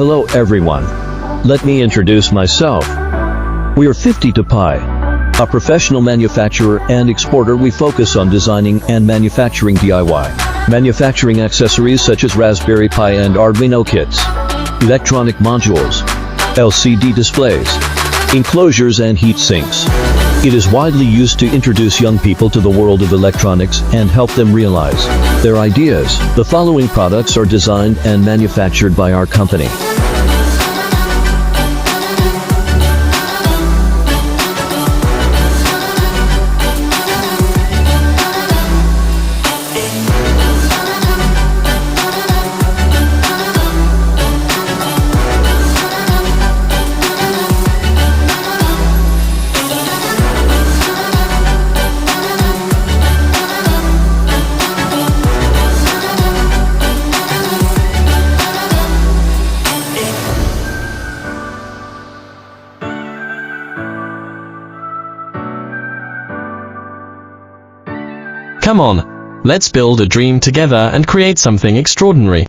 Hello everyone. Let me introduce myself. We are 50 to Pi. A professional manufacturer and exporter. We focus on designing and manufacturing DIY. Manufacturing accessories such as Raspberry Pi and Arduino kits. Electronic modules. LCD displays. Enclosures and heat sinks. It is widely used to introduce young people to the world of electronics and help them realize their ideas. The following products are designed and manufactured by our company. Come on, let's build a dream together and create something extraordinary.